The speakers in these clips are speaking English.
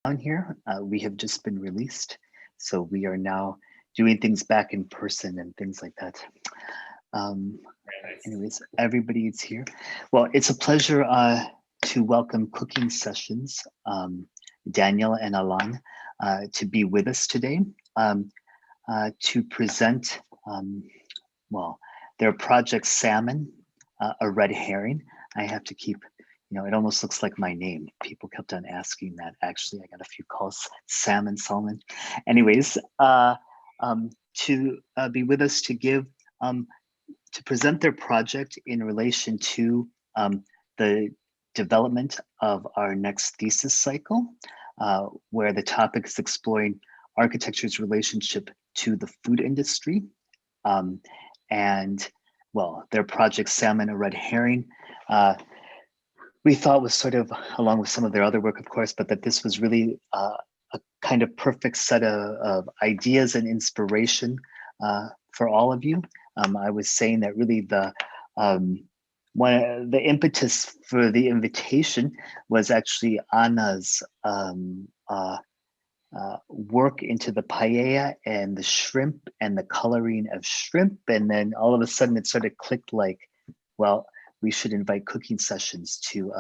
on here. We have just been released, so we are now doing things back in person and things like that. Um, Very nice. anyways, everybody is here. Well, it's a pleasure to welcome Cooking Sessions, Daniel and Alan, to be with us today to present, well, their project Salmon, a red herring. I have to keep, it almost looks like my name. People kept on asking that. Actually, I got a few calls, Salmon. Anyways, to be with us to give, to present their project in relation to the development of our next thesis cycle, where the topic is exploring architecture's relationship to the food industry. And well, their project Salmon, a red herring, we thought was sort of, along with some of their other work, of course, but that this was really a kind of perfect set of ideas and inspiration for all of you. I was saying that really the impetus for the invitation was actually Anna's work into the paella and the shrimp and the coloring of shrimp. And then all of a sudden it sort of clicked like, well, we should invite Cooking Sessions to,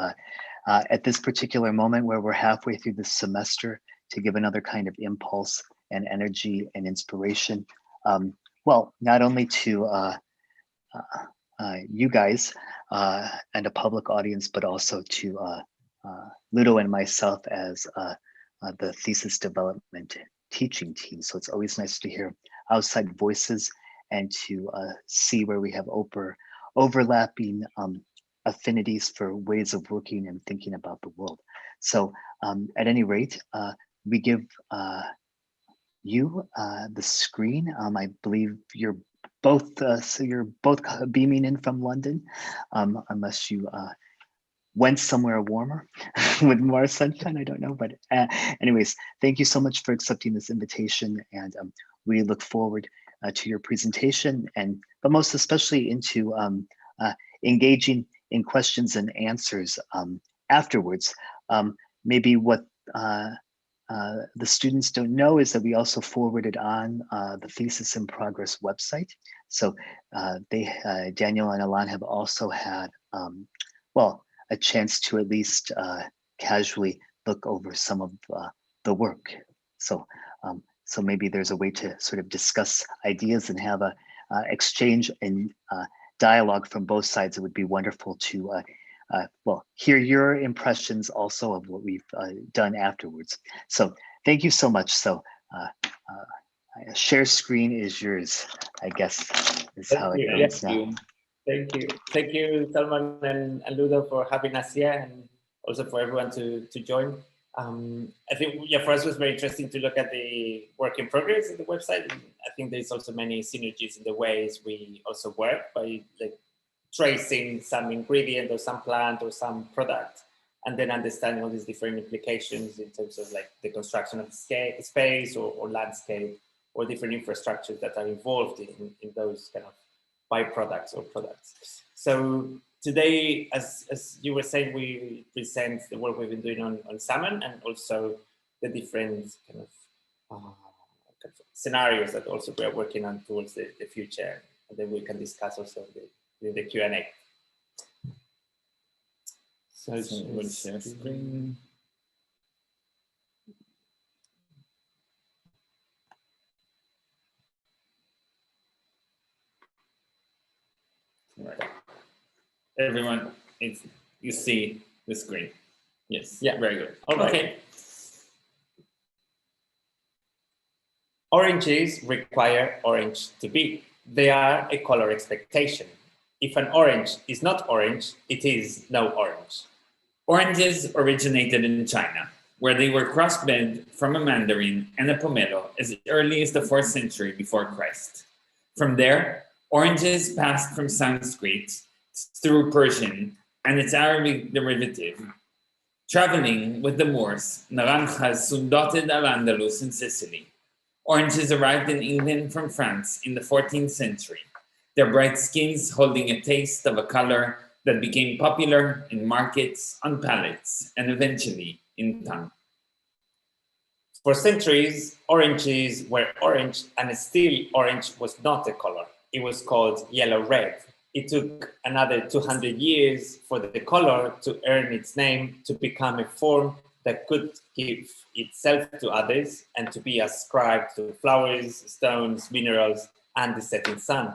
at this particular moment where we're halfway through the semester, to give another kind of impulse and energy and inspiration. Well, not only to you guys and a public audience, but also to Ludo and myself as the thesis development teaching team. So it's always nice to hear outside voices and to see where we have overlapping affinities for ways of working and thinking about the world. So at any rate, we give you the screen. I believe you're both beaming in from London, unless you went somewhere warmer with more sunshine. I don't know, but anyways, thank you so much for accepting this invitation, and we look forward to your presentation, but most especially into engaging in questions and answers afterwards. Maybe what the students don't know is that we also forwarded on the Thesis in Progress website. So Daniel and Alan have also had, well, a chance to at least casually look over some of the work. So, so maybe there's a way to sort of discuss ideas and have a exchange and dialogue from both sides. It would be wonderful to well, hear your impressions also of what we've done afterwards. So thank you so much. So share screen is yours, I guess, is how it goes now. Thank you, Salman and Ludo, for having us here, and also for everyone to join. I think, yeah, for us it was very interesting to look at the work in progress on the website. And I think there's also many synergies in the ways we also work by like tracing some ingredient or some plant or some product, and then understanding all these different implications in terms of like the construction of space or landscape or different infrastructures that are involved in those kind of byproducts or products. So today, as you were saying, we present the work we've been doing on salmon, and also the different kind of scenarios that also we are working on towards the future, and then we can discuss also the Q&A. So we'll share screen. Right. Everyone, you see the screen. Yes. Yeah. Very good. All right. Okay. Oranges require orange to be. They are a color expectation. If an orange is not orange, it is no orange. Oranges originated in China, where they were crossbred from a mandarin and a pomelo as early as the 4th century before Christ. From there, oranges passed from Sanskrit through Persian and its Arabic derivative. Traveling with the Moors, naranjas soon dotted Al-Andalus in Sicily. Oranges arrived in England from France in the 14th century, their bright skins holding a taste of a color that became popular in markets, on palates, and eventually in tongue. For centuries, oranges were orange, and still orange was not a color. It was called yellow-red. It took another 200 years for the color to earn its name, to become a form that could give itself to others and to be ascribed to flowers, stones, minerals, and the setting sun.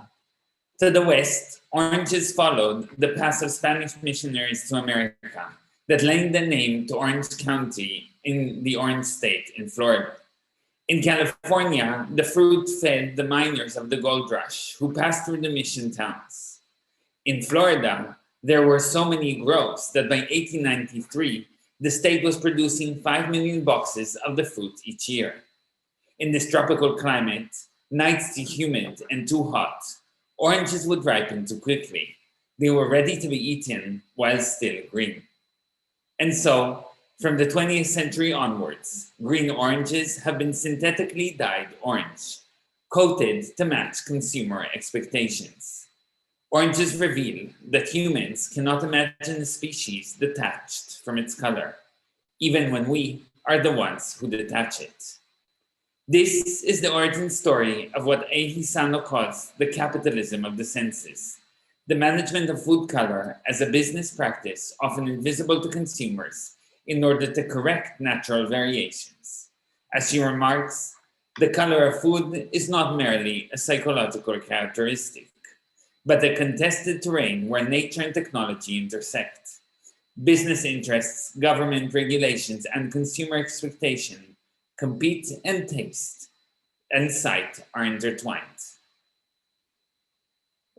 To the west, oranges followed the path of Spanish missionaries to America that lent the name to Orange County in the Orange State in Florida. In California, the fruit fed the miners of the gold rush who passed through the mission towns. In Florida, there were so many groves that by 1893, the state was producing 5 million boxes of the fruit each year. In this tropical climate, nights too humid and too hot, oranges would ripen too quickly. They were ready to be eaten while still green. And so, from the 20th century onwards, green oranges have been synthetically dyed orange, coated to match consumer expectations. Oranges reveal that humans cannot imagine a species detached from its color, even when we are the ones who detach it. This is the origin story of what A. Hisano calls the capitalism of the senses, the management of food color as a business practice often invisible to consumers in order to correct natural variations. As she remarks, the color of food is not merely a psychological characteristic, but a contested terrain where nature and technology intersect. Business interests, government regulations, and consumer expectation compete, and taste and sight are intertwined.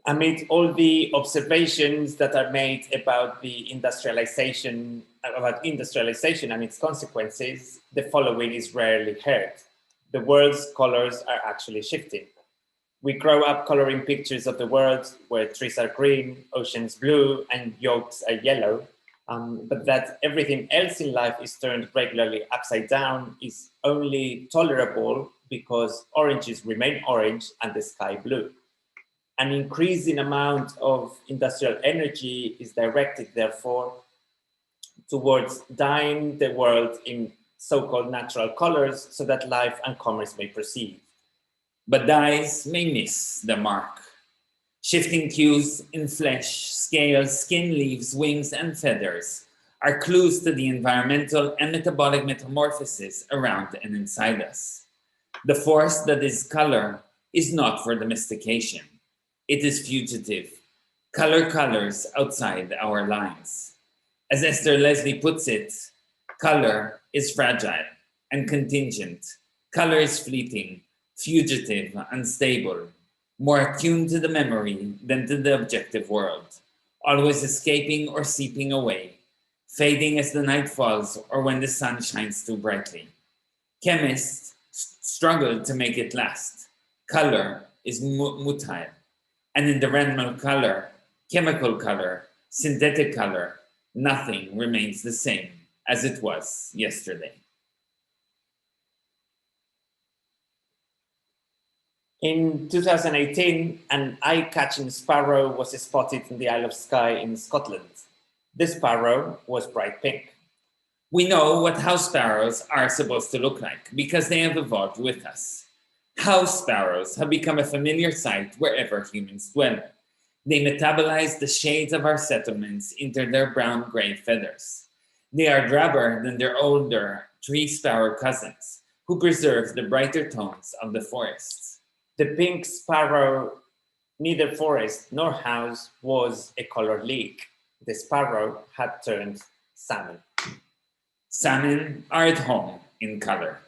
Amid all the observations that are made about the industrialization and its consequences, the following is rarely heard. The world's colors are actually shifting. We grow up coloring pictures of the world where trees are green, oceans blue, and yolks are yellow. But that everything else in life is turned regularly upside down is only tolerable because oranges remain orange and the sky blue. An increasing amount of industrial energy is directed, therefore, towards dyeing the world in so-called natural colors so that life and commerce may proceed. But dyes may miss the mark. Shifting hues in flesh, scales, skin, leaves, wings, and feathers are clues to the environmental and metabolic metamorphosis around and inside us. The force that is color is not for domestication. It is fugitive. Color colors outside our lines. As Esther Leslie puts it, color is fragile and contingent. Color is fleeting, fugitive, unstable, more attuned to the memory than to the objective world, always escaping or seeping away, fading as the night falls or when the sun shines too brightly. Chemists struggle to make it last. Color is mutile. And in the realm of color, chemical color, synthetic color, nothing remains the same as it was yesterday. In 2018, an eye-catching sparrow was spotted in the Isle of Skye in Scotland. The sparrow was bright pink. We know what house sparrows are supposed to look like because they have evolved with us. House sparrows have become a familiar sight wherever humans dwell. They metabolize the shades of our settlements into their brown-gray feathers. They are drabber than their older tree sparrow cousins, who preserve the brighter tones of the forests. The pink sparrow, neither forest nor house, was a color leak. The sparrow had turned salmon. Salmon are at home in color.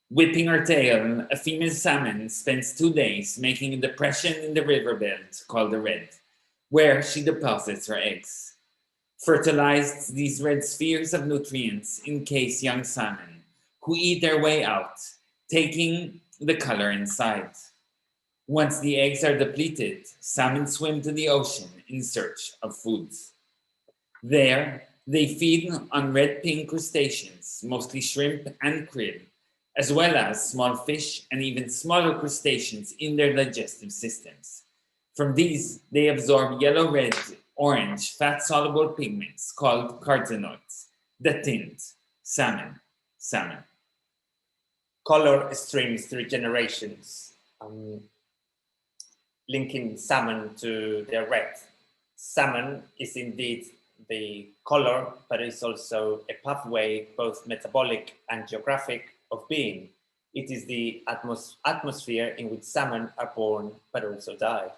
Whipping her tail, a female salmon spends 2 days making a depression in the riverbed called the red, where she deposits her eggs. Fertilized, these red spheres of nutrients encase young salmon, who eat their way out, taking the color inside. Once the eggs are depleted, salmon swim to the ocean in search of food. There, they feed on red-pink crustaceans, mostly shrimp and krill, as well as small fish and even smaller crustaceans in their digestive systems. From these, they absorb yellow, red, orange, fat-soluble pigments called carotenoids that tint salmon. color streams through generations, linking salmon to their red. Salmon is indeed the color, but it's also a pathway, both metabolic and geographic, of being. It is the atmosphere in which salmon are born, but also die.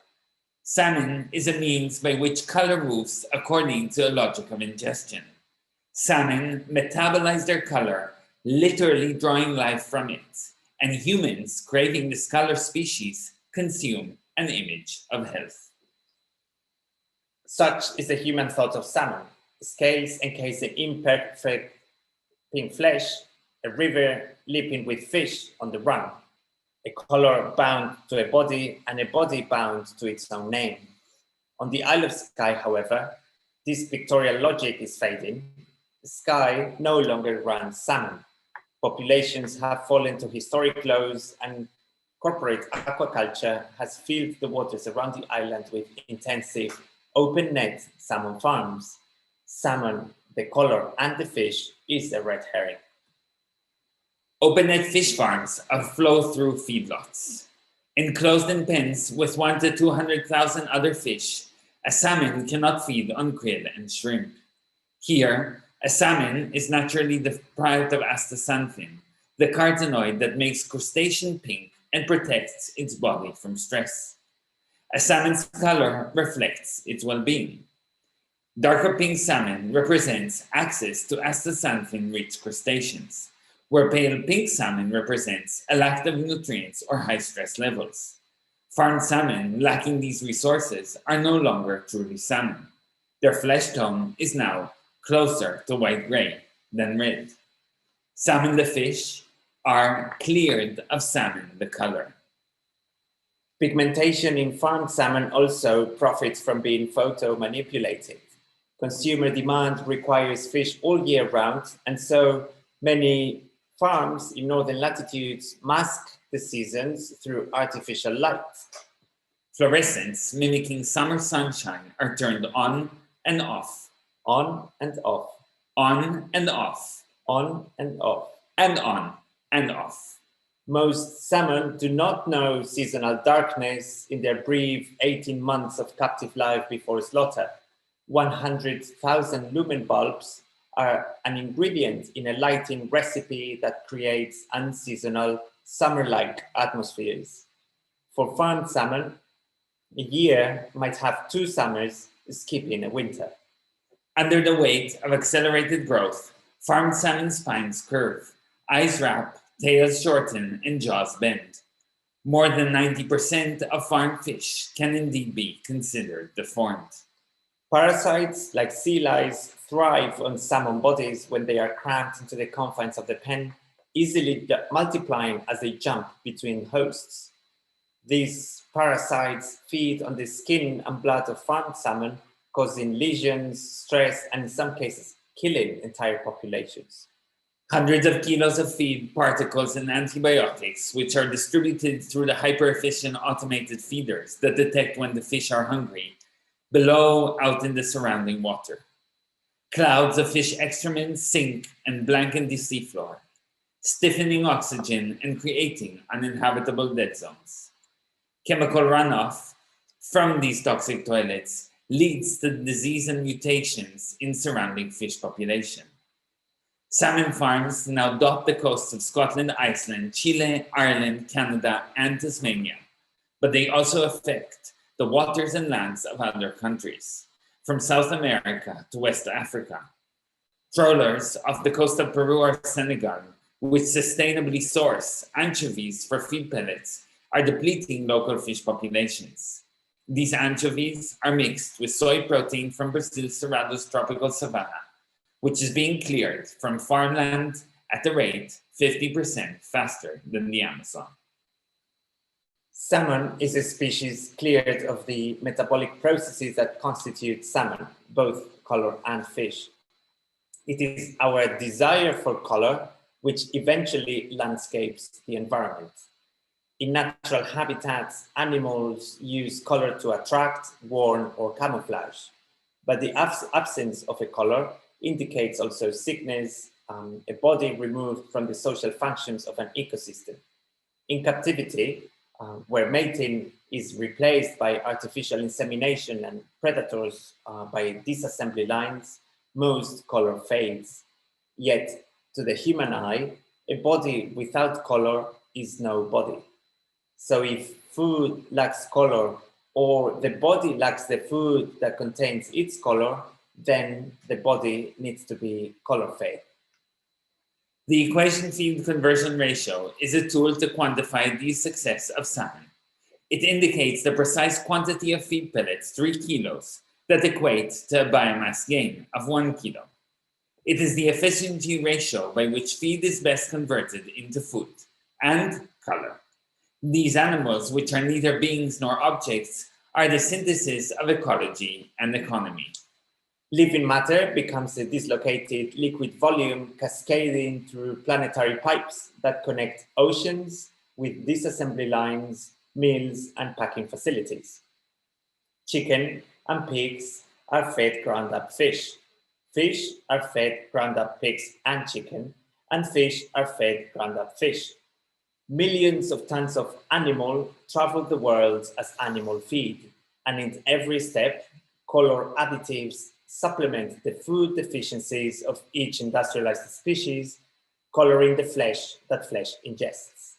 Salmon is a means by which color moves according to a logic of ingestion. Salmon metabolize their color, literally drawing life from it, and humans, craving this color species, consume an image of health. Such is the human thought of salmon. Scales encase the imperfect pink flesh, a river leaping with fish on the run, a color bound to a body and a body bound to its own name. On the Isle of Skye, however, this pictorial logic is fading. Skye no longer runs salmon. Populations have fallen to historic lows, and corporate aquaculture has filled the waters around the island with intensive open net salmon farms. Salmon, the color, and the fish is a red herring. Open net fish farms are flow-through feedlots. Enclosed in pens with 100,000 to 200,000 other fish, a salmon cannot feed on krill and shrimp. Here, a salmon is naturally deprived of astaxanthin, the carotenoid that makes crustacean pink and protects its body from stress. A salmon's color reflects its well-being. Darker pink salmon represents access to astaxanthin-rich crustaceans, where pale pink salmon represents a lack of nutrients or high stress levels. Farmed salmon lacking these resources are no longer truly salmon. Their flesh tone is now closer to white-gray than red. Salmon the fish are cleared of salmon the color. Pigmentation in farmed salmon also profits from being photo-manipulated. Consumer demand requires fish all year round, and so many farms in northern latitudes mask the seasons through artificial light. Fluorescents mimicking summer sunshine are turned on and off, On and off, on and off, on and off. and on and off. Most salmon do not know seasonal darkness in their brief 18 months of captive life before slaughter. 100,000 lumen bulbs are an ingredient in a lighting recipe that creates unseasonal summer-like atmospheres. For farmed salmon, a year might have 2 summers, skipping a winter. Under the weight of accelerated growth, farmed salmon spines curve, eyes wrap, tails shorten, and jaws bend. More than 90% of farmed fish can indeed be considered deformed. Parasites like sea lice thrive on salmon bodies when they are cramped into the confines of the pen, easily multiplying as they jump between hosts. These parasites feed on the skin and blood of farmed salmon, causing lesions, stress, and in some cases, killing entire populations. Hundreds of kilos of feed, particles, and antibiotics, which are distributed through the hyper-efficient automated feeders that detect when the fish are hungry, below out in the surrounding water. Clouds of fish excrement sink and blanket the seafloor, stiffening oxygen and creating uninhabitable dead zones. Chemical runoff from these toxic toilets leads to disease and mutations in surrounding fish population. Salmon farms now dot the coasts of Scotland, Iceland, Chile, Ireland, Canada, and Tasmania, but they also affect the waters and lands of other countries, from South America to West Africa. Trawlers off the coast of Peru or Senegal, which sustainably source anchovies for feed pellets, are depleting local fish populations. These anchovies are mixed with soy protein from Brazil's Cerrado's tropical savanna, which is being cleared from farmland at a rate 50% faster than the Amazon. Salmon is a species cleared of the metabolic processes that constitute salmon, both color and fish. It is our desire for color which eventually landscapes the environment. In natural habitats, animals use color to attract, warn, or camouflage. But the absence of a color indicates also sickness, a body removed from the social functions of an ecosystem. In captivity, where mating is replaced by artificial insemination and predators by disassembly lines, most color fades. Yet, to the human eye, a body without color is no body. So if food lacks color, or the body lacks the food that contains its color, then the body needs to be color fade. The equation feed conversion ratio is a tool to quantify the success of salmon. It indicates the precise quantity of feed pellets, 3 kilos, that equate to a biomass gain of 1 kilo. It is the efficiency ratio by which feed is best converted into food and color. These animals, which are neither beings nor objects, are the synthesis of ecology and economy. Living matter becomes a dislocated liquid volume cascading through planetary pipes that connect oceans with disassembly lines, mills, and packing facilities. Chicken and pigs are fed ground-up fish. Fish are fed ground-up pigs and chicken, and fish are fed ground-up fish. Millions of tons of animal travel the world as animal feed, and in every step, color additives supplement the food deficiencies of each industrialized species, coloring the flesh that flesh ingests.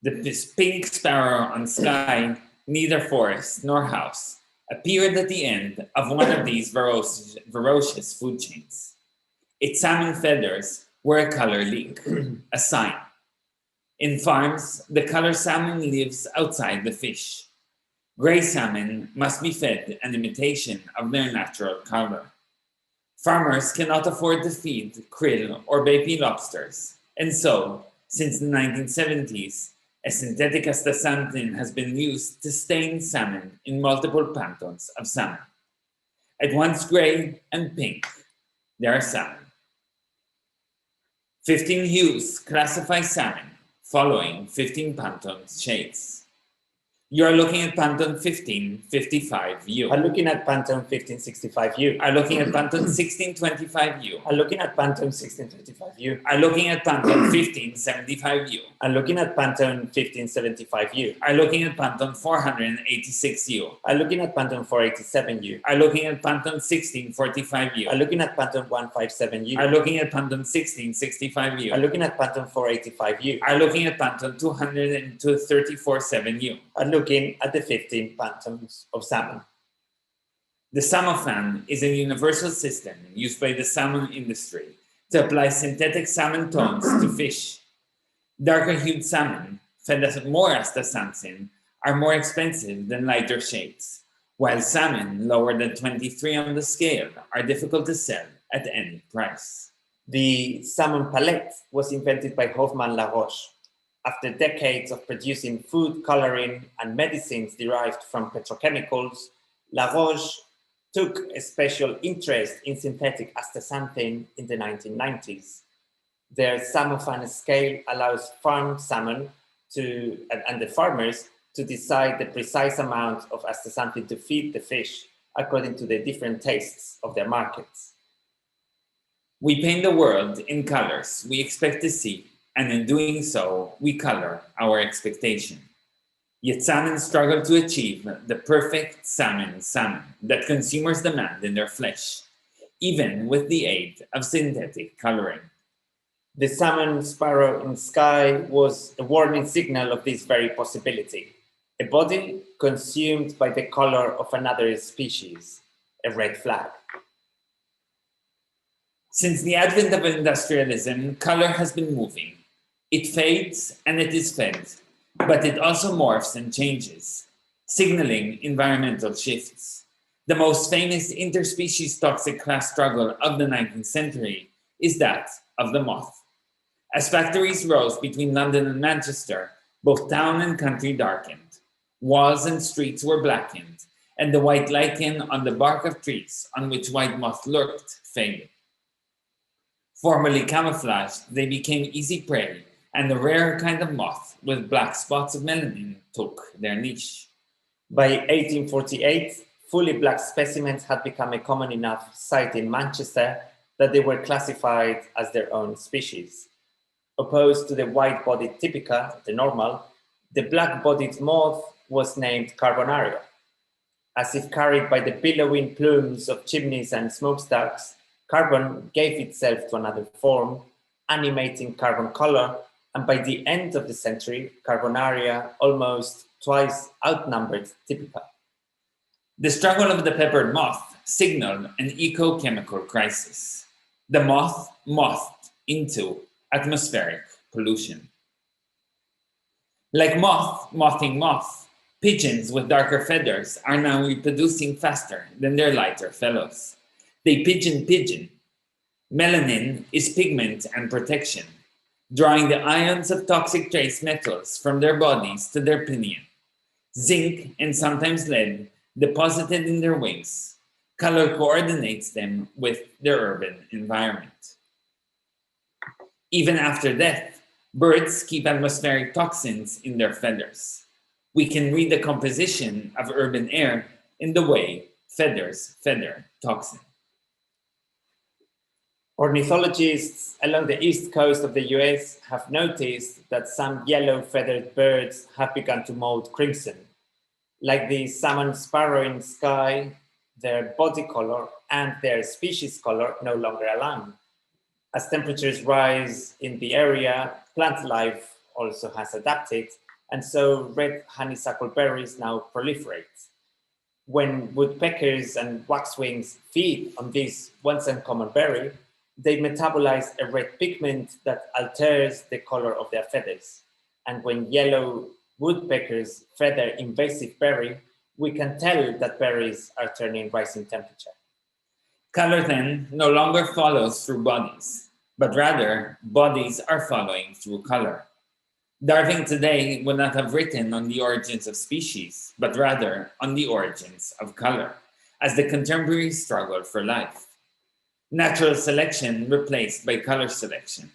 The pink sparrow on Skye, neither forest nor house, appeared at the end of one of these ferocious food chains. Its salmon feathers were a color leak, a sign. In farms, the color salmon lives outside the fish. Gray salmon must be fed an imitation of their natural color. Farmers cannot afford to feed krill or baby lobsters, and so, since the 1970s, a synthetic astaxanthin has been used to stain salmon in multiple pantons of salmon. At once gray and pink, there are salmon. 15 hues classify salmon, following 15 Pantone shades. You are looking at Pantone 1555U. I'm looking at Pantone 1565U. Are looking at Pantone 1625U. I'm looking at Pantone 1625U. Are looking at Pantone 1575U. I'm looking at Pantone 1575U. Are looking at Pantone 486U. I'm looking at Pantone 487U. Are looking at Pantone 1645U. I'm looking at Pantone 157U. Are looking at Pantone 1665U. I'm looking at Pantone 485U. Are looking at Pantone 234.7U. I'm looking at the 15 Pantones of salmon. The Samofan is a universal system used by the salmon industry to apply synthetic salmon tones to fish. Darker hued salmon, fed as more astaxanthin, are more expensive than lighter shades, while salmon lower than 23 on the scale are difficult to sell at any price. The salmon palette was invented by Hoffmann Laroche. After decades of producing food coloring and medicines derived from petrochemicals, Laroche took a special interest in synthetic astaxanthin in the 1990s. Their Samofan scale allows farm salmon and the farmers to decide the precise amount of astaxanthin to feed the fish according to the different tastes of their markets. We paint the world in colors we expect to see, and in doing so, we color our expectation. Yet salmon struggle to achieve the perfect salmon that consumers demand in their flesh, even with the aid of synthetic coloring. The salmon sparrow in Skye was a warning signal of this very possibility. A body consumed by the color of another species, a red flag. Since the advent of industrialism, color has been moving. It fades and it is fed, but it also morphs and changes, signaling environmental shifts. The most famous interspecies toxic class struggle of the 19th century is that of the moth. As factories rose between London and Manchester, both town and country darkened. Walls and streets were blackened, and the white lichen on the bark of trees on which white moth lurked faded. Formerly camouflaged, they became easy prey, and the rare kind of moth with black spots of melanin took their niche. By 1848, fully black specimens had become a common enough sight in Manchester that they were classified as their own species. Opposed to the white-bodied typica, the normal, the black-bodied moth was named Carbonaria. As if carried by the billowing plumes of chimneys and smokestacks, carbon gave itself to another form, animating carbon color, and by the end of the century, Carbonaria almost twice outnumbered typica. The struggle of the peppered moth signaled an ecochemical crisis. The moth mothed into atmospheric pollution. Like mothing moth, pigeons with darker feathers are now reproducing faster than their lighter fellows. They pigeon. Melanin is pigment and protection, drawing the ions of toxic trace metals from their bodies to their pinion. Zinc and sometimes lead deposited in their wings. Color coordinates them with their urban environment. Even after death, birds keep atmospheric toxins in their feathers. We can read the composition of urban air in the way feathers feather toxin. Ornithologists along the east coast of the US have noticed that some yellow-feathered birds have begun to mold crimson. Like the salmon sparrow in Skye, their body color and their species color no longer align. As temperatures rise in the area, plant life also has adapted, and so red honeysuckle berries now proliferate. When woodpeckers and waxwings feed on this once uncommon berry, they metabolize a red pigment that alters the color of their feathers. And when yellow woodpeckers feather invasive berry, we can tell that berries are turning rising temperature. Color then no longer follows through bodies, but rather bodies are following through color. Darwin today would not have written on the origins of species, but rather on the origins of color, as the contemporary struggle for life. Natural selection replaced by color selection.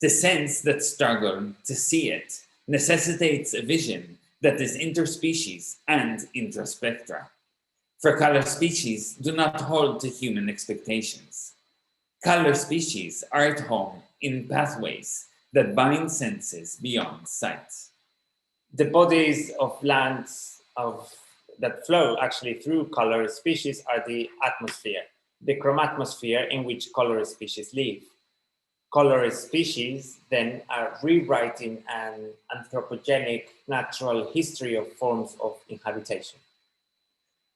To sense that struggle, to see it, necessitates a vision that is interspecies and intraspectra. For color species do not hold to human expectations. Color species are at home in pathways that bind senses beyond sight. The bodies of lands that flow actually through color species are the atmosphere, the chromatmosphere in which color species live. Color species then are rewriting an anthropogenic natural history of forms of inhabitation.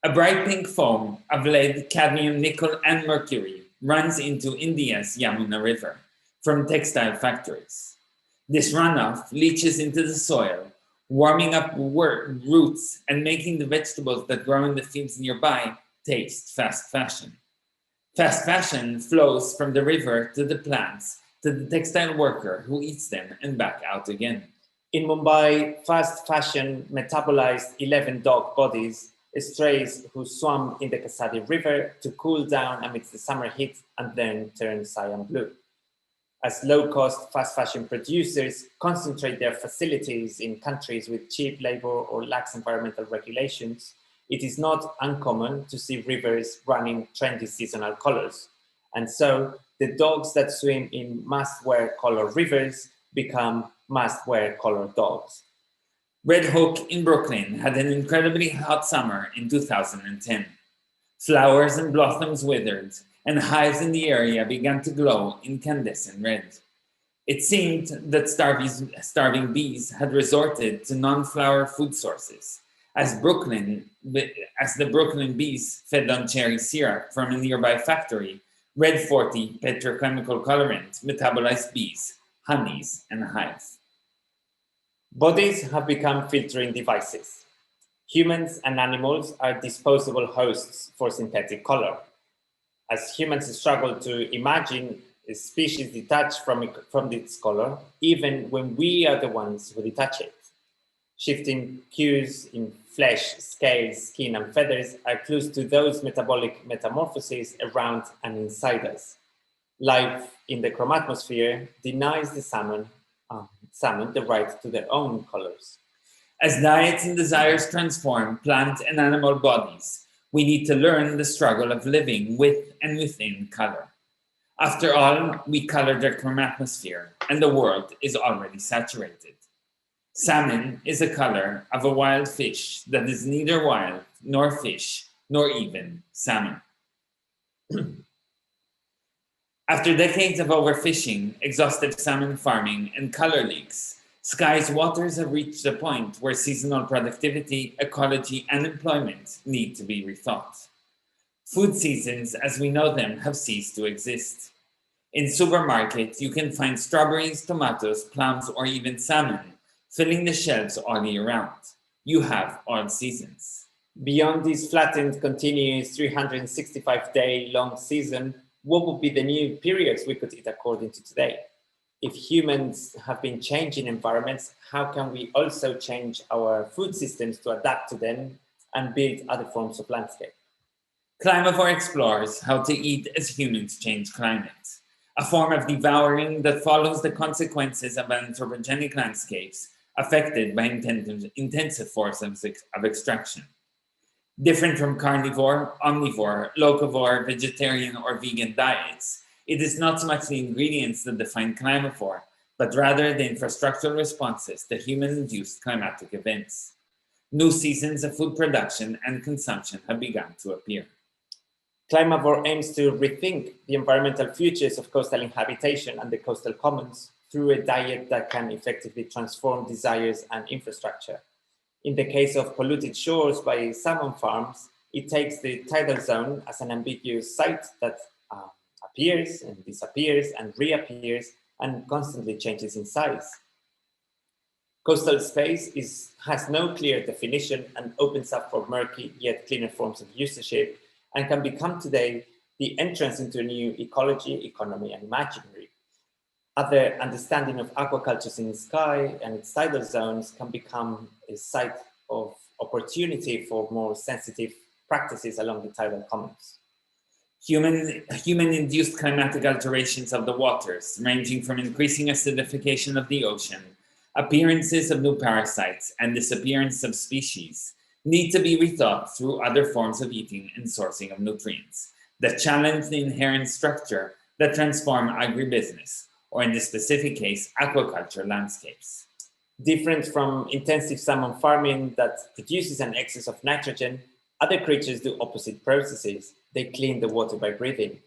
A bright pink foam of lead, cadmium, nickel, and mercury runs into India's Yamuna River from textile factories. This runoff leaches into the soil, warming up roots and making the vegetables that grow in the fields nearby taste fast fashion. Fast fashion flows from the river to the plants to the textile worker who eats them and back out again. In Mumbai, fast fashion metabolized 11 dog bodies, strays who swam in the Kasadi River to cool down amidst the summer heat and then turn cyan blue. As low-cost fast fashion producers concentrate their facilities in countries with cheap labor or lax environmental regulations, it is not uncommon to see rivers running trendy seasonal colors. And so the dogs that swim in must-wear color rivers become must-wear color dogs. Red Hook in Brooklyn had an incredibly hot summer in 2010. Flowers and blossoms withered, and hives in the area began to glow incandescent red. It seemed that starving bees had resorted to non-flower food sources, as the Brooklyn bees fed on cherry syrup from a nearby factory. Red 40 petrochemical colorant metabolized bees, honeys, and hives. Bodies have become filtering devices. Humans and animals are disposable hosts for synthetic color. As humans struggle to imagine a species detached from its color, even when we are the ones who detach it. Shifting cues in flesh, scales, skin, and feathers are clues to those metabolic metamorphoses around and inside us. Life in the chromatmosphere denies the salmon the right to their own colors. As diets and desires transform plant and animal bodies, we need to learn the struggle of living with and within color. After all, we color the chromatmosphere, and the world is already saturated. Salmon is a color of a wild fish that is neither wild, nor fish, nor even salmon. After decades of overfishing, exhaustive salmon farming, and color leaks, Skye's waters have reached a point where seasonal productivity, ecology, and employment need to be rethought. Food seasons, as we know them, have ceased to exist. In supermarkets, you can find strawberries, tomatoes, plums, or even salmon filling the shelves all year round. You have all seasons. Beyond this flattened, continuous 365-day long season, what would be the new periods we could eat according to today? If humans have been changing environments, how can we also change our food systems to adapt to them and build other forms of landscape? Climavore explores how to eat as humans change climate, a form of devouring that follows the consequences of anthropogenic landscapes affected by intensive forms of extraction. Different from carnivore, omnivore, locavore, vegetarian, or vegan diets, it is not so much the ingredients that define climavore, but rather the infrastructural responses to human-induced climatic events. New seasons of food production and consumption have begun to appear. Climavore aims to rethink the environmental futures of coastal inhabitation and the coastal commons through a diet that can effectively transform desires and infrastructure. In the case of polluted shores by salmon farms, it takes the tidal zone as an ambiguous site that appears and disappears and reappears and constantly changes in size. Coastal space has no clear definition and opens up for murky yet cleaner forms of usership and can become today the entrance into a new ecology, economy, and imaginary. Other understanding of aquacultures in Skye and its tidal zones can become a site of opportunity for more sensitive practices along the tidal commons. Human-induced climatic alterations of the waters, ranging from increasing acidification of the ocean, appearances of new parasites, and disappearance of species, need to be rethought through other forms of eating and sourcing of nutrients that challenge the inherent structure that transform agribusiness, or in this specific case, aquaculture landscapes. Different from intensive salmon farming that produces an excess of nitrogen, other creatures do opposite processes. They clean the water by breathing.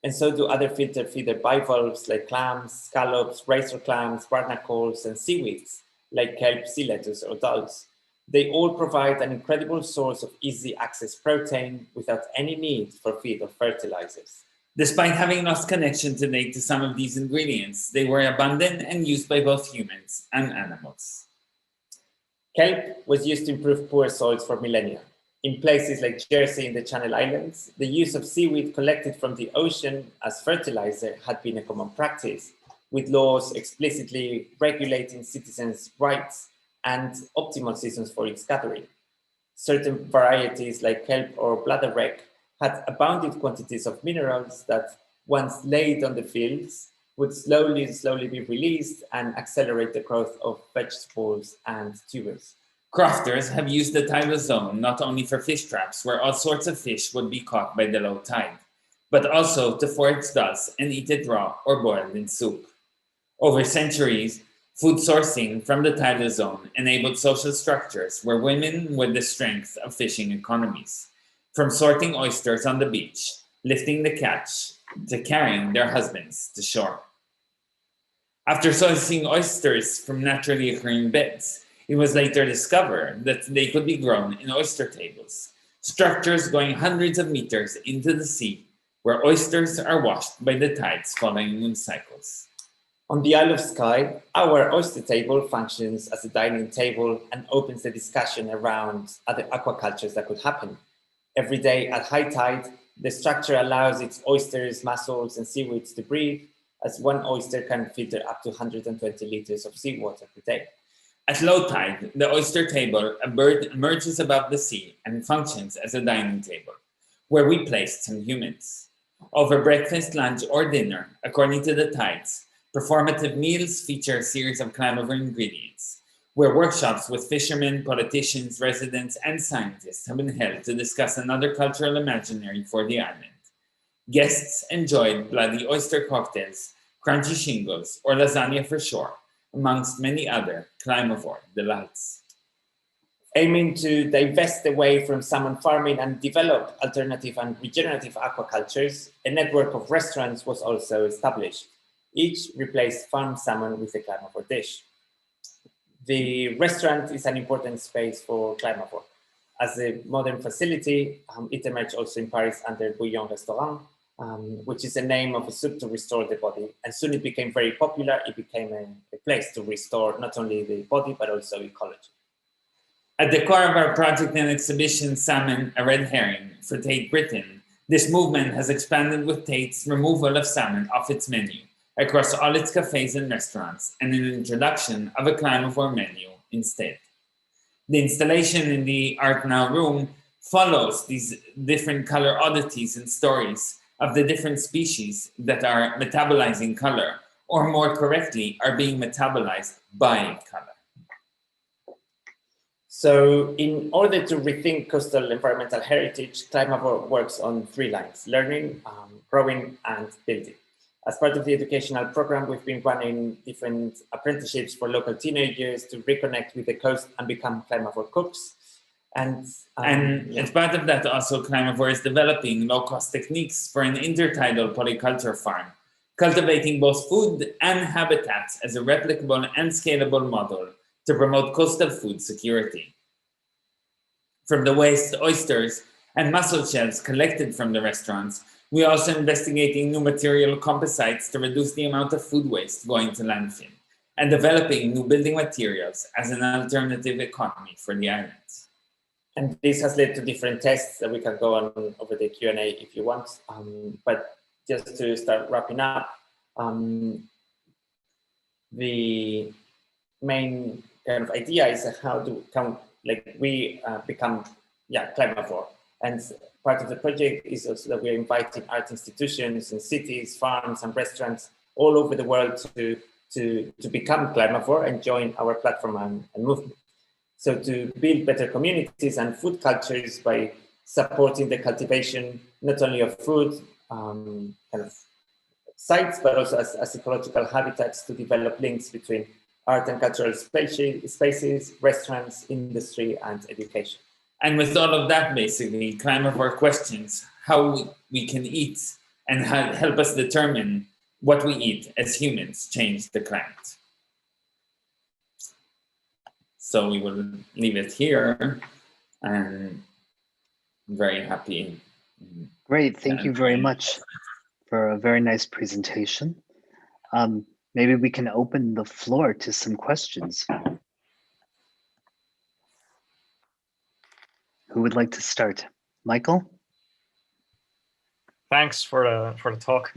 And so do other filter feeder bivalves like clams, scallops, razor clams, barnacles, and seaweeds like kelp, sea lettuce, or dulse. They all provide an incredible source of easy access protein without any need for feed or fertilizers. Despite having lost connection today to some of these ingredients, they were abundant and used by both humans and animals. Kelp was used to improve poor soils for millennia. In places like Jersey in the Channel Islands, the use of seaweed collected from the ocean as fertilizer had been a common practice, with laws explicitly regulating citizens' rights and optimal seasons for its gathering. Certain varieties like kelp or bladderwrack had abounded quantities of minerals that, once laid on the fields, would slowly be released and accelerate the growth of vegetables and tubers. Crofters have used the tidal zone not only for fish traps, where all sorts of fish would be caught by the low tide, but also to forage dulse and eat it raw or boiled in soup. Over centuries, food sourcing from the tidal zone enabled social structures where women were the strength of fishing economies, from sorting oysters on the beach, lifting the catch, to carrying their husbands to shore. After sourcing oysters from naturally occurring beds, it was later discovered that they could be grown in oyster tables, structures going hundreds of meters into the sea, where oysters are washed by the tides following moon cycles. On the Isle of Skye, our oyster table functions as a dining table and opens the discussion around other aquacultures that could happen. Every day at high tide, the structure allows its oysters, mussels, and seaweeds to breathe, as one oyster can filter up to 120 liters of seawater per day. At low tide, the oyster table emerges above the sea and functions as a dining table, where we placed some humans. Over breakfast, lunch, or dinner, according to the tides, performative meals feature a series of climavore ingredients, where workshops with fishermen, politicians, residents, and scientists have been held to discuss another cultural imaginary for the island, Guests enjoyed bloody oyster cocktails, crunchy shingles, or lasagna for sure, amongst many other climavore delights. Aiming to divest away from salmon farming and develop alternative and regenerative aquacultures, a network of restaurants was also established. Each replaced farmed salmon with a climavore dish. The restaurant is an important space for climavore. As a modern facility, it emerged also in Paris under Bouillon Restaurant, which is the name of a soup to restore the body. And soon it became very popular. It became a place to restore not only the body, but also ecology. At the core of our project and exhibition, Salmon, a Red Herring, for Tate Britain, this movement has expanded with Tate's removal of salmon off its menu across all its cafes and restaurants, and an introduction of a climavore menu instead. The installation in the Art Now room follows these different color oddities and stories of the different species that are metabolizing color, or more correctly, are being metabolized by color. So in order to rethink coastal environmental heritage, Climavore works on 3 lines: learning, growing, and building. As part of the educational program, we've been running different apprenticeships for local teenagers to reconnect with the coast and become Climavore cooks. And as part of that, also Climavore is developing low-cost techniques for an intertidal polyculture farm, cultivating both food and habitats as a replicable and scalable model to promote coastal food security. From the waste oysters and mussel shells collected from the restaurants, we are also investigating new material composites to reduce the amount of food waste going to landfill, and developing new building materials as an alternative economy for the islands. And this has led to different tests that we can go on over the Q&A if you want. But just to start wrapping up, the main kind of idea is how we become climavore. And part of the project is also that we're inviting art institutions and cities, farms, and restaurants all over the world to become climavore and join our platform and movement. So to build better communities and food cultures by supporting the cultivation not only of food kind of sites, but also as ecological habitats to develop links between art and cultural spaces, restaurants, industry, and education. And with all of that, basically, Climavore questions how we can eat and help us determine what we eat as humans change the climate. So we will leave it here, and I'm very happy. Great, thank you very much for a very nice presentation. Maybe we can open the floor to some questions. Who would like to start? Michael? Thanks for the talk.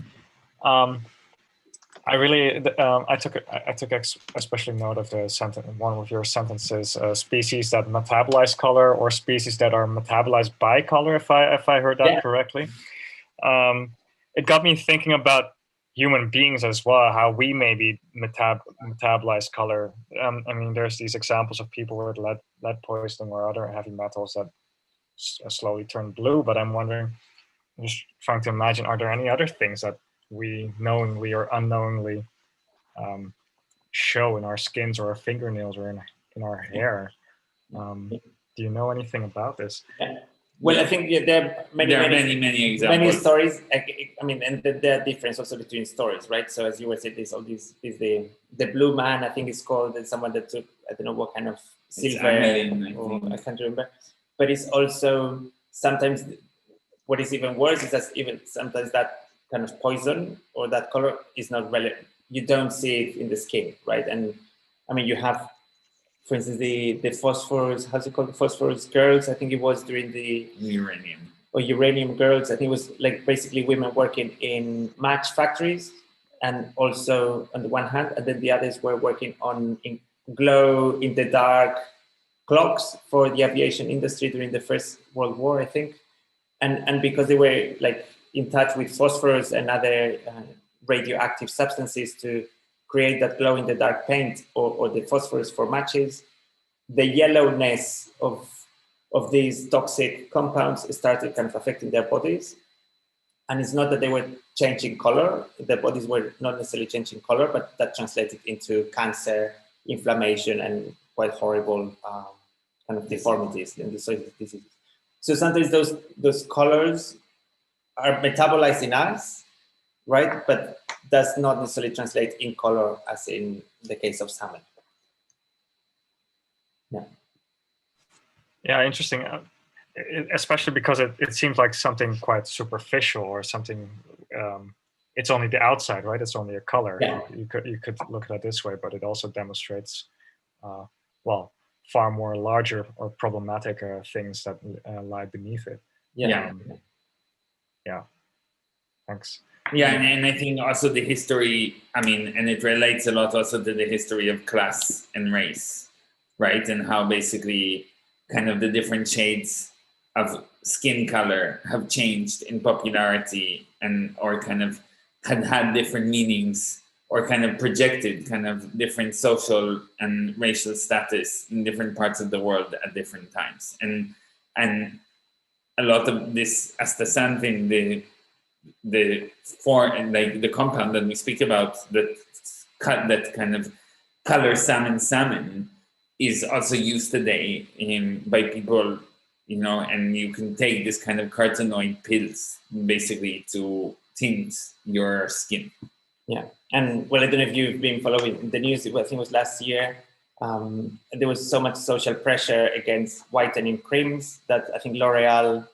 I took especially note of the sentence, one of your sentences: species that metabolize color, or species that are metabolized by color. If I heard that correctly, it got me thinking about human beings as well, how we maybe metabolize color. I mean, there's these examples of people with lead poisoning or other heavy metals that slowly turn blue, but I'm wondering, I'm just trying to imagine, are there any other things that we knowingly or unknowingly show in our skins or our fingernails or in our hair? Do you know anything about this? Well, I think there are many examples. Many stories. I mean, and there are differences also between stories, right? So as you were saying, is the blue man, I think it's called, and someone that took, I don't know what kind of silver, I can't remember. But it's also sometimes what is even worse is that even sometimes that kind of poison or that color is not relevant. You don't see it in the skin, right? And I mean, you have, for instance, the phosphorus, how's it called? The phosphorus girls, I think it was during the uranium girls. I think it was like basically women working in match factories, and also on the one hand, and then the others were working in glow in the dark clocks for the aviation industry during the First World War, I think. And because they were like in touch with phosphorus and other radioactive substances to create that glow in the dark paint or the phosphorus for matches, the yellowness of these toxic compounds started kind of affecting their bodies. And it's not that they were changing color, the bodies were not necessarily changing color, but that translated into cancer, inflammation, and quite horrible kind of deformities in the diseases. So sometimes those colors are metabolized in us, right? But does not necessarily translate in color as in the case of salmon. Yeah. Yeah, interesting. Especially because it seems like something quite superficial or something. It's only the outside, right? It's only a color. Yeah. You could look at it this way, but it also demonstrates, well, far more larger or problematic things that lie beneath it. Yeah. Yeah. Thanks. Yeah, and I think also the history, I mean, and it relates a lot also to the history of class and race, right? And how basically kind of the different shades of skin color have changed in popularity and or kind of had different meanings or kind of projected kind of different social and racial status in different parts of the world at different times. And a lot of this astaxanthin thing, the compound that we speak about that kind of color salmon is also used today by people, you know, and you can take this kind of carotenoid pills basically to tint your skin. Yeah, and well, I don't know if you've been following the news. I think it was last year. There was so much social pressure against whitening creams that I think L'Oreal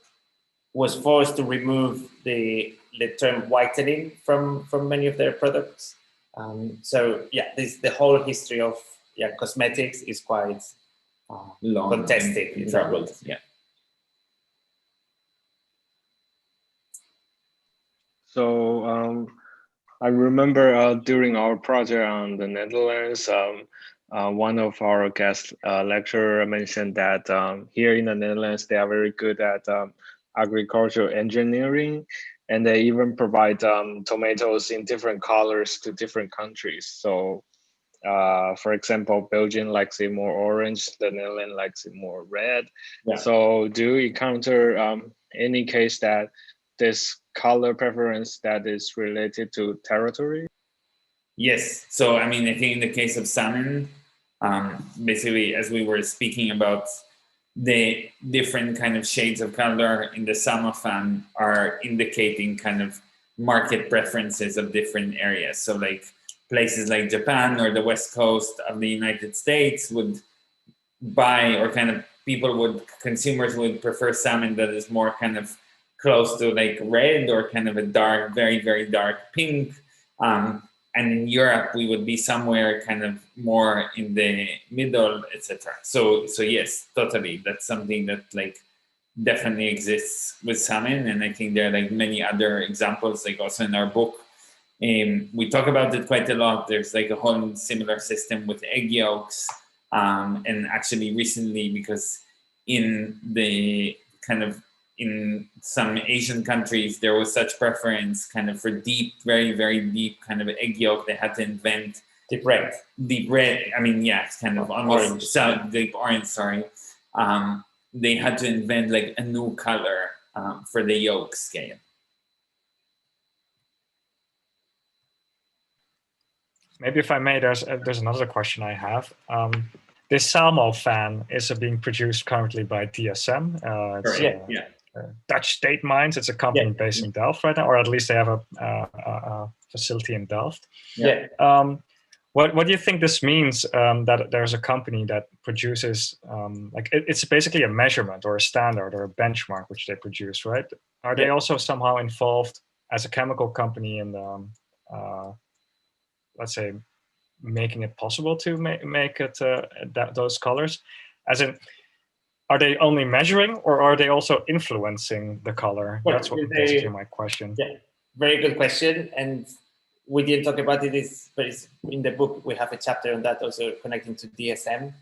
was forced to remove the term whitening from many of their products. So yeah, the whole history of cosmetics is quite long, contested. troubled. Yeah. So I remember during our project on the Netherlands, one of our guest lecturer mentioned that here in the Netherlands, they are very good at agricultural engineering, and they even provide tomatoes in different colors to different countries. So for example, Belgium likes it more orange, the Netherlands likes it more red. Yeah. So do you encounter any case that this color preference that is related to territory? Yes. So, I mean, I think in the case of salmon, basically, as we were speaking about, the different kind of shades of color in the salmon are indicating kind of market preferences of different areas. So like places like Japan or the West Coast of the United States would buy, or kind of consumers would prefer salmon that is more kind of close to like red or kind of a dark, very, very dark pink. And in Europe, we would be somewhere kind of more in the middle, etc. So yes, totally. That's something that like definitely exists with salmon. And I think there are like many other examples, like also in our book. We talk about it quite a lot. There's like a whole similar system with egg yolks. And actually recently, because in the kind of in some Asian countries, there was such preference kind of for deep, very, very deep kind of egg yolk. They had to invent deep red. I mean, yeah, it's kind of almost deep orange, sorry. They had to invent like a new color for the yolk scale. Maybe if I may, there's another question I have. This Salmon fan is being produced currently by DSM. Dutch State Mines. It's a company based in Delft right now, or at least they have a facility in Delft. Yeah. What do you think this means, that there's a company that produces, like it's basically a measurement or a standard or a benchmark which they produce, right? Are they also somehow involved as a chemical company in let's say, making it possible to make it those colors? As in, are they only measuring, or are they also influencing the color? Well, that's basically my question. Yeah, very good question. And we didn't talk about it, but it's in the book, we have a chapter on that also connecting to DSM.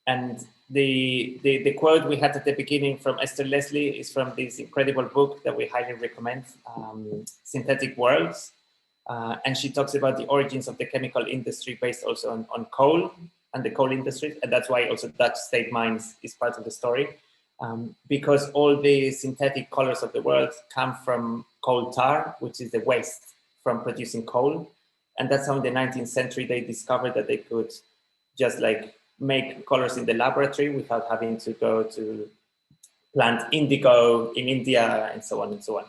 And the quote we had at the beginning from Esther Leslie is from this incredible book that we highly recommend, Synthetic Worlds. And she talks about the origins of the chemical industry based also on coal and the coal industry. And that's why also Dutch State Mines is part of the story. because all the synthetic colors of the world come from coal tar, which is the waste from producing coal. And that's how in the 19th century they discovered that they could just like make colors in the laboratory without having to go to plant indigo in India and so on and so on.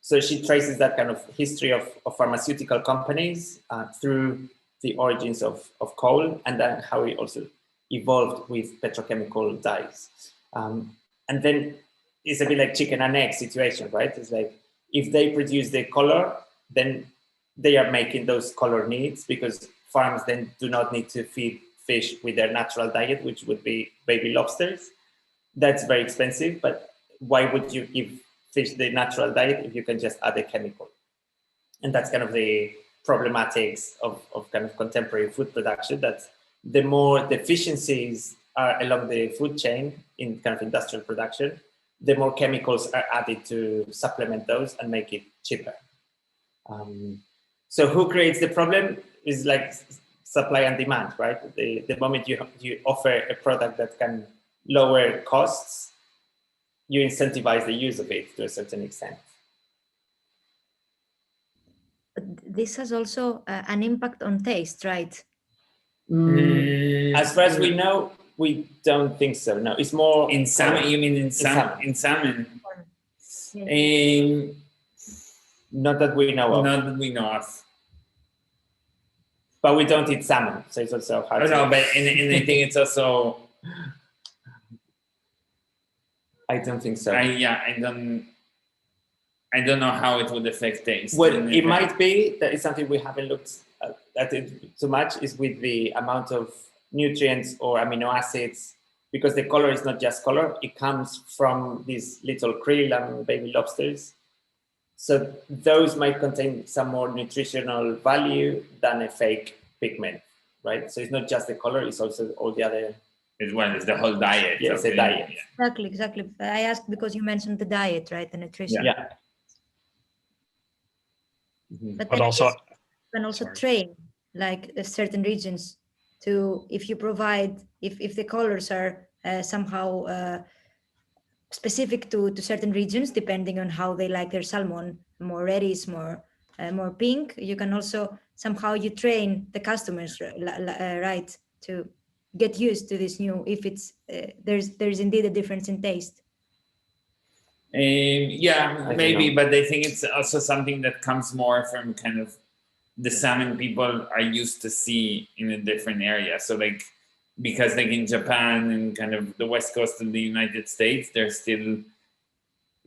So she traces that kind of history of pharmaceutical companies through the origins of coal, and then how it also evolved with petrochemical dyes. And then it's a bit like chicken and egg situation, right? It's like if they produce the color, then they are making those color needs, because farms then do not need to feed fish with their natural diet, which would be baby lobsters. That's very expensive, but why would you give fish the natural diet if you can just add a chemical? And that's kind of the problematics of kind of contemporary food production, that the more deficiencies are along the food chain in kind of industrial production, the more chemicals are added to supplement those and make it cheaper. So who creates the problem is like supply and demand, right? The moment you offer a product that can lower costs, you incentivize the use of it to a certain extent. But this has also an impact on taste, right? As far as we know, we don't think so. No, it's more In salmon, you mean in salmon? In salmon. Not that we know of. Not that we know of. But we don't eat salmon, so it's also hard to... No, but and I think it's also... I don't think so. I don't know how it would affect taste. Well, it might be that it's something we haven't looked at it too much, is with the amount of nutrients or amino acids, because the color is not just color, it comes from these little krill and baby lobsters. So those might contain some more nutritional value than a fake pigment, right? So it's not just the color, it's also all the other... It's the whole diet. Yeah, it's a diet. Yeah. Exactly. I asked because you mentioned the diet, right? The nutrition. Yeah. But But then also, you can also train like certain regions to, if you provide, if the colors are somehow specific to certain regions, depending on how they like their salmon, more reddish, more pink, you can also somehow you train the customers, right, to get used to this new, if it's there's indeed a difference in taste. Yeah, maybe, but I think it's also something that comes more from kind of the salmon people are used to see in a different area. So like, because like in Japan and kind of the west coast of the United States, there's still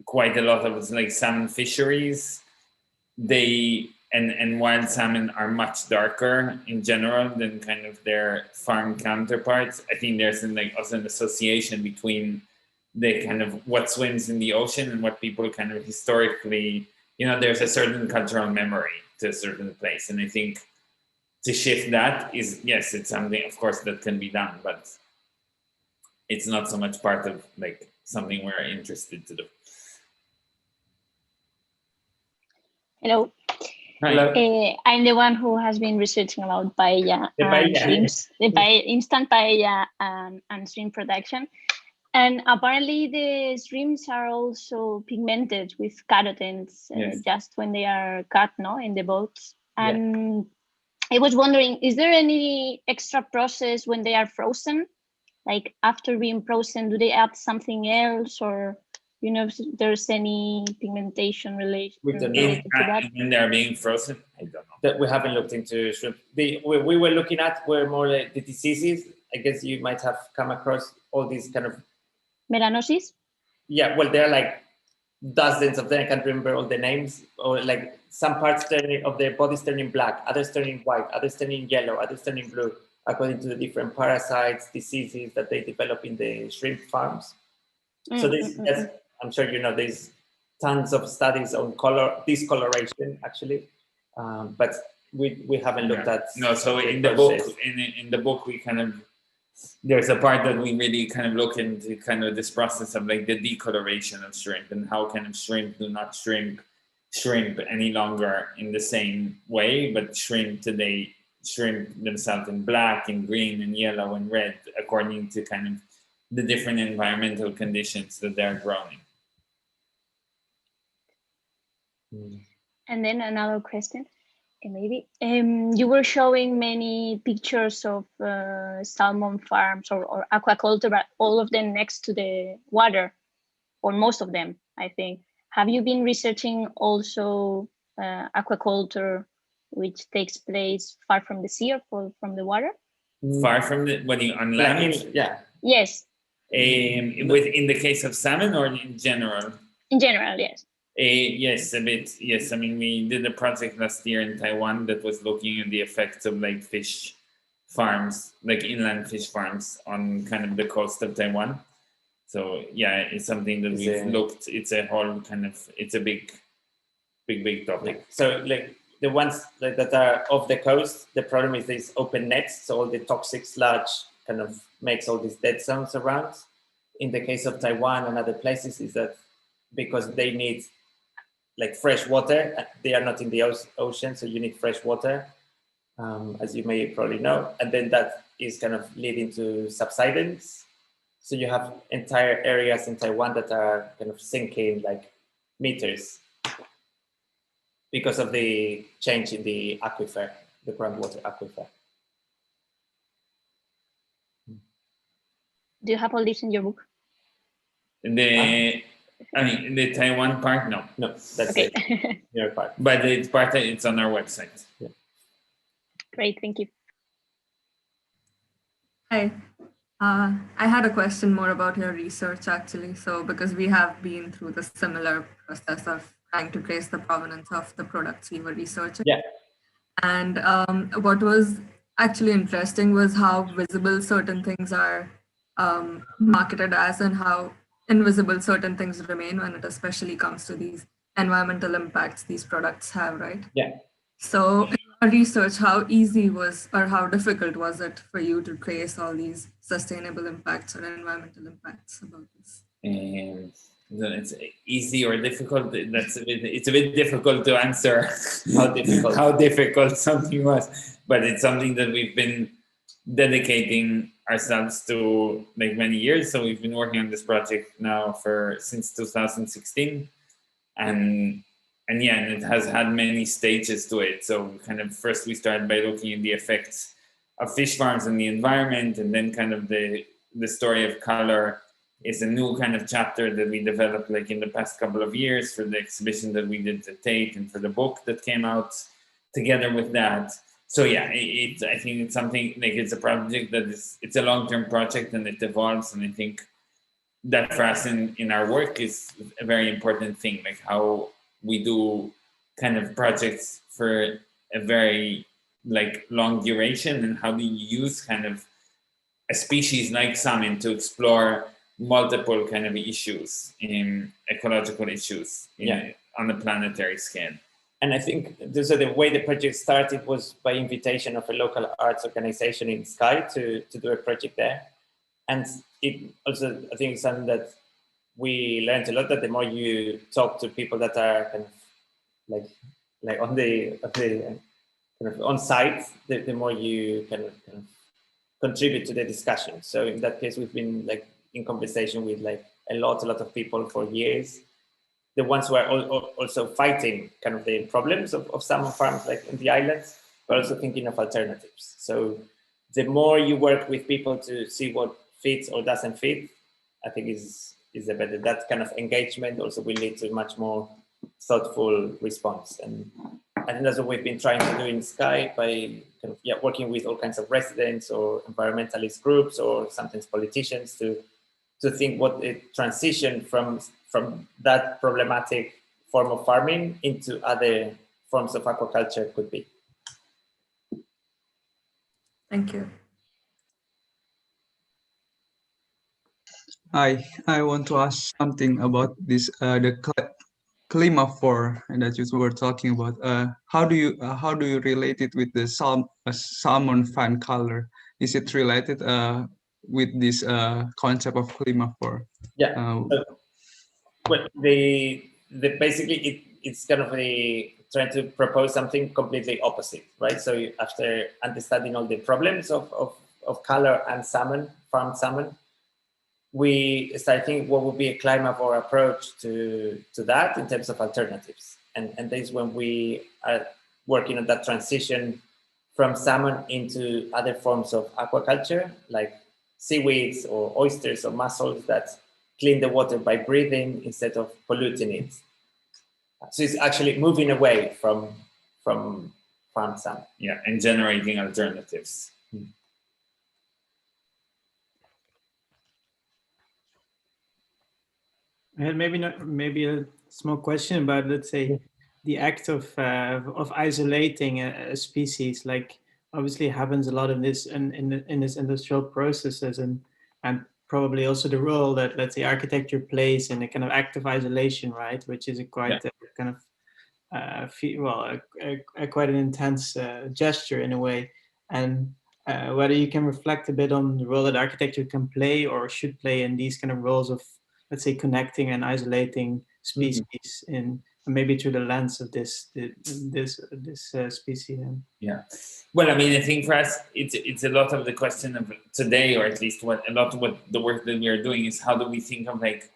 quite a lot of like salmon fisheries. And wild salmon are much darker in general than kind of their farm counterparts. I think there's also an association between the kind of what swims in the ocean and what people kind of historically, there's a certain cultural memory to a certain place. And I think to shift that is, yes, it's something, of course, that can be done, but it's not so much part of like something we're interested to do. Hello. Hello. I'm the one who has been researching about paella and shrimps, instant paella and shrimp production. And apparently the shrimps are also pigmented with carotenes just when they are cut, in the boats. And I was wondering, is there any extra process when they are frozen? Like after being frozen, do they add something else, or if there's any pigmentation related to that? When they're being frozen, I don't know. That we haven't looked into shrimp. We were looking at were more like the diseases. I guess you might have come across all these kind of melanosis. Yeah, well, there are like dozens of them. I can't remember all the names. Or like some parts of their bodies turning black, others turning white, others turning yellow, others turning blue, according to the different parasites, diseases that they develop in the shrimp farms. So that's, I'm sure there's tons of studies on discoloration actually, but we haven't looked at. No, so in the book, we kind of, there's a part that we really kind of look into kind of this process of like the decoloration of shrimp and how kind of shrimp do not shrimp any longer in the same way, but shrimp themselves in black and green and yellow and red according to kind of the different environmental conditions that they're growing. And then another question, maybe. You were showing many pictures of salmon farms or aquaculture, but all of them next to the water, or most of them, I think. Have you been researching also aquaculture, which takes place far from the sea or from the water? Far from the, what do you, on land? Yeah. Yes. In the case of salmon or in general? In general, yes. Yes, a bit. Yes, I mean, we did a project last year in Taiwan that was looking at the effects of like fish farms, like inland fish farms on kind of the coast of Taiwan. So yeah, it's something that we've looked. It's a whole kind of, it's a big topic. So like the ones that are off the coast, the problem is these open nets. So all the toxic sludge kind of makes all these dead zones around. In the case of Taiwan and other places, is that because they need like fresh water, they are not in the ocean, so you need fresh water, as you may probably know, and then that is kind of leading to subsidence. So you have entire areas in Taiwan that are kind of sinking like meters because of the change in the aquifer, the groundwater aquifer. Do you have all this in your book? I mean, the Taiwan part, no. No, that's okay. your part. But it's on our website. Yeah. Great, thank you. Hi. I had a question more about your research, actually. So, because we have been through the similar process of trying to trace the provenance of the products we were researching. Yeah. And what was actually interesting was how visible certain things are marketed as and how invisible certain things remain when it especially comes to these environmental impacts these products have, right? Yeah. So in your research, how easy was or how difficult was it for you to trace all these sustainable impacts or environmental impacts about this? It's easy or difficult. It's a bit difficult to answer how difficult something was, but it's something that we've been dedicating ourselves to like many years. So we've been working on this project now since 2016, and it has had many stages to it. So kind of first we started by looking at the effects of fish farms on the environment, and then kind of the story of color is a new kind of chapter that we developed like in the past couple of years for the exhibition that we did at Tate and for the book that came out together with that. So yeah, I think it's something like it's a project that it's a long-term project and it evolves, and I think that for us in our work is a very important thing, like how we do kind of projects for a very like long duration, and how do you use kind of a species like salmon to explore multiple kind of issues, ecological issues on a planetary scale. And I think the way the project started was by invitation of a local arts organization in Skye to do a project there. And it also, I think, something that we learned a lot, that the more you talk to people that are kind of like on the kind of on site, the more you kind of contribute to the discussion. So in that case, we've been like in conversation with like a lot of people for years. The ones who are also fighting kind of the problems of salmon farms like in the islands, but also thinking of alternatives. So the more you work with people to see what fits or doesn't fit, I think is the better. That kind of engagement also will lead to much more thoughtful response. And I think that's what we've been trying to do in Skye by kind of working with all kinds of residents or environmentalist groups or sometimes politicians to think what a transition from that problematic form of farming into other forms of aquaculture could be. Thank you. Hi, I want to ask something about this the climaphore that you were talking about. How do you relate it with the salmon fan color? Is it related with this concept of climaphore? Yeah. Well, basically it's kind of trying to propose something completely opposite, right? So after understanding all the problems of color and salmon, farmed salmon, we started thinking what would be a climate or approach to that in terms of alternatives. And this is when we are working on that transition from salmon into other forms of aquaculture, like seaweeds or oysters or mussels that clean the water by breathing instead of polluting it. So it's actually moving away from farm salmon. Yeah, and generating alternatives. And maybe a small question about, let's say, the act of isolating a species. Like, obviously happens a lot in this in this industrial processes, and probably also the role that, let's say, architecture plays in a kind of active isolation, right? Which is a quite kind of quite an intense gesture in a way, and whether you can reflect a bit on the role that architecture can play or should play in these kind of roles of, let's say, connecting and isolating species in maybe through the lens of this species. Yeah, well, I mean, I think for us, it's a lot of the question of today, or at least what the work that we are doing is how do we think of like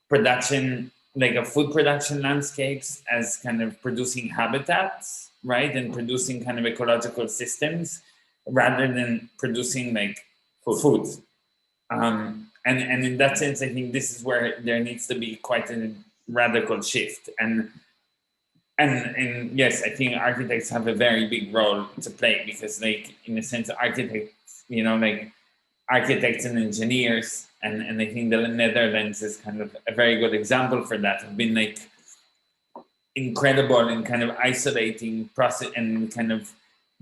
production, like a food production landscapes as kind of producing habitats, right, and producing kind of ecological systems rather than producing like food. And in that sense, I think this is where there needs to be quite a radical shift. And yes, I think architects have a very big role to play because, like, in a sense, architects, you know, like architects and engineers, and I think the Netherlands is kind of a very good example for that, have been like incredible in kind of isolating process and kind of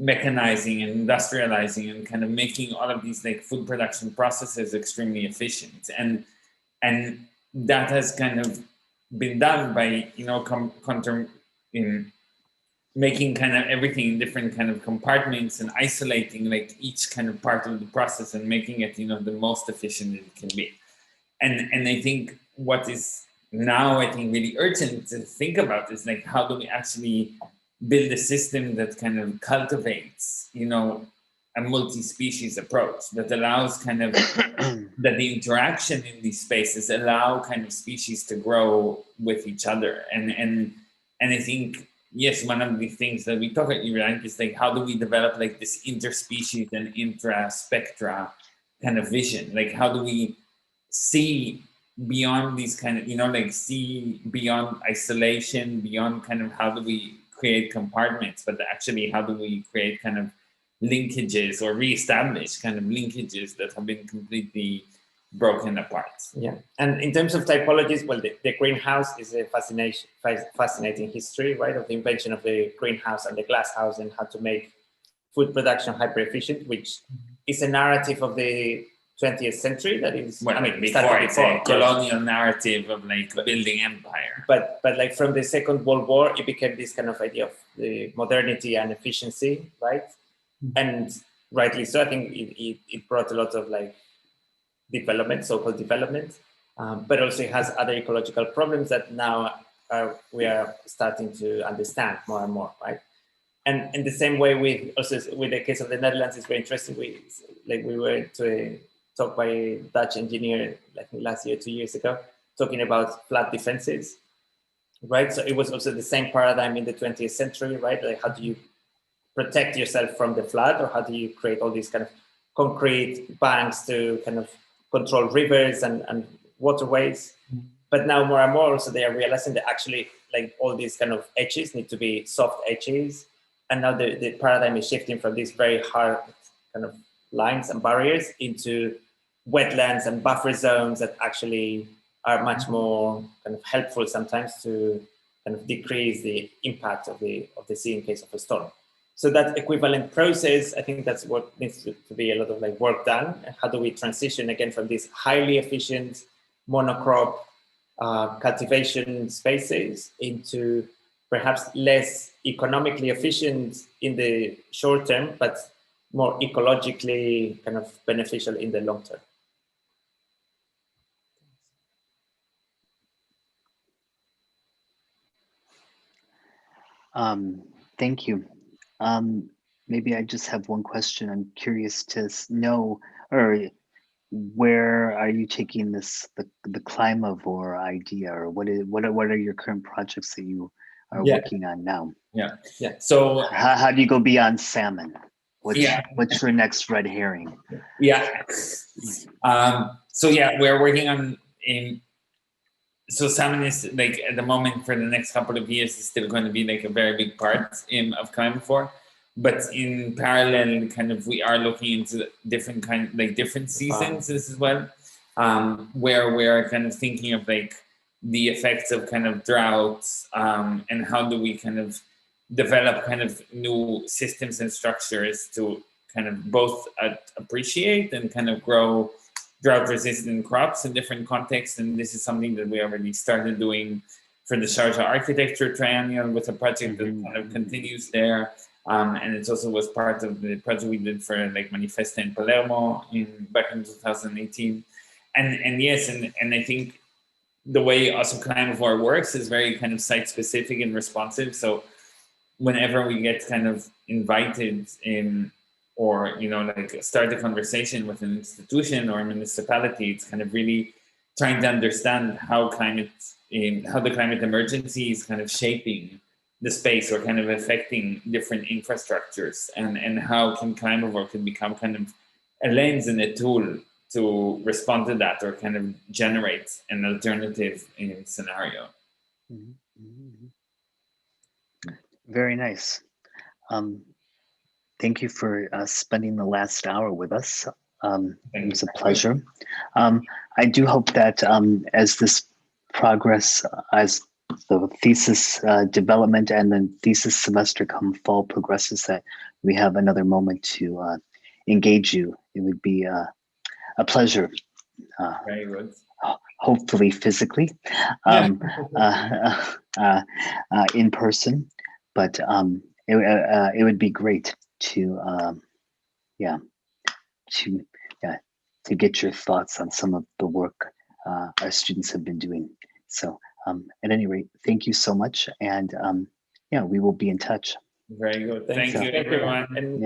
mechanizing and industrializing and kind of making all of these like food production processes extremely efficient, and that has kind of been done by, you know, in making kind of everything in different kind of compartments and isolating like each kind of part of the process and making it, you know, the most efficient it can be. And I think what is now, I think, really urgent to think about is like, how do we actually build a system that kind of cultivates, you know, a multi-species approach that allows kind of that the interaction in these spaces allow kind of species to grow with each other. And I think, yes, one of the things that we talk about, right, is like, how do we develop like this interspecies and intra-spectra kind of vision? Like, how do we see beyond these kind of, you know, like see beyond isolation, beyond kind of how do we create compartments, but actually how do we create kind of linkages or reestablish kind of linkages that have been completely broken apart. Yeah, and in terms of typologies, well, the greenhouse is a fascinating history, right, of the invention of the greenhouse and the glass house and how to make food production hyper efficient, which is a narrative of the 20th century that is, well, I mean, before it's a colonial narrative of like building empire. But like from the Second World War, it became this kind of idea of the modernity and efficiency, right? And rightly so, I think it brought a lot of like development, so-called development, but also it has other ecological problems that now we are starting to understand more and more, right? And in the same way with the case of the Netherlands, it's very interesting. We were to a talk by a Dutch engineer, like last year, 2 years ago, talking about flood defenses, right? So it was also the same paradigm in the 20th century, right? Like, how do you protect yourself from the flood, or how do you create all these kind of concrete banks to kind of control rivers and waterways? But now more and more also they are realizing that actually like all these kind of edges need to be soft edges. And now the paradigm is shifting from these very hard kind of lines and barriers into wetlands and buffer zones that actually are much more kind of helpful sometimes to kind of decrease the impact of the sea in case of a storm. So that equivalent process, I think that's what needs to be a lot of like work done. How do we transition again from these highly efficient monocrop cultivation spaces into perhaps less economically efficient in the short term, but more ecologically kind of beneficial in the long term? Thank you. Maybe I just have one question. I'm curious to know, or where are you taking this, the climavore idea, or what are your current projects that you are working on now? Yeah. So how do you go beyond salmon? What's your next red herring? So we're working on so salmon is like at the moment for the next couple of years is still going to be like a very big part of climavore, but in parallel, kind of we are looking into different seasons as well, where we're kind of thinking of like the effects of kind of droughts, and how do we kind of develop kind of new systems and structures to kind of both appreciate and kind of grow drought-resistant crops in different contexts. And this is something that we already started doing for the Sharjah Architecture Triennial with a project that kind of continues there. And it also was part of the project we did for like Manifesta in Palermo back in 2018. And yes, and I think the way also climavore works is very kind of site-specific and responsive. So whenever we get kind of invited in, or like start a conversation with an institution or a municipality, it's kind of really trying to understand how the climate emergency is kind of shaping the space or kind of affecting different infrastructures, and how climavore can become kind of a lens and a tool to respond to that or kind of generate an alternative scenario. Very nice. Thank you for spending the last hour with us. It was a pleasure. I do hope that as this progress, as the thesis development and the thesis semester come fall progresses, that we have another moment to engage you. It would be a pleasure. Very good. Hopefully physically, in person, but it would be great to get your thoughts on some of the work our students have been doing. So at any rate, thank you so much, and we will be in touch. Very good. Thank you, everyone.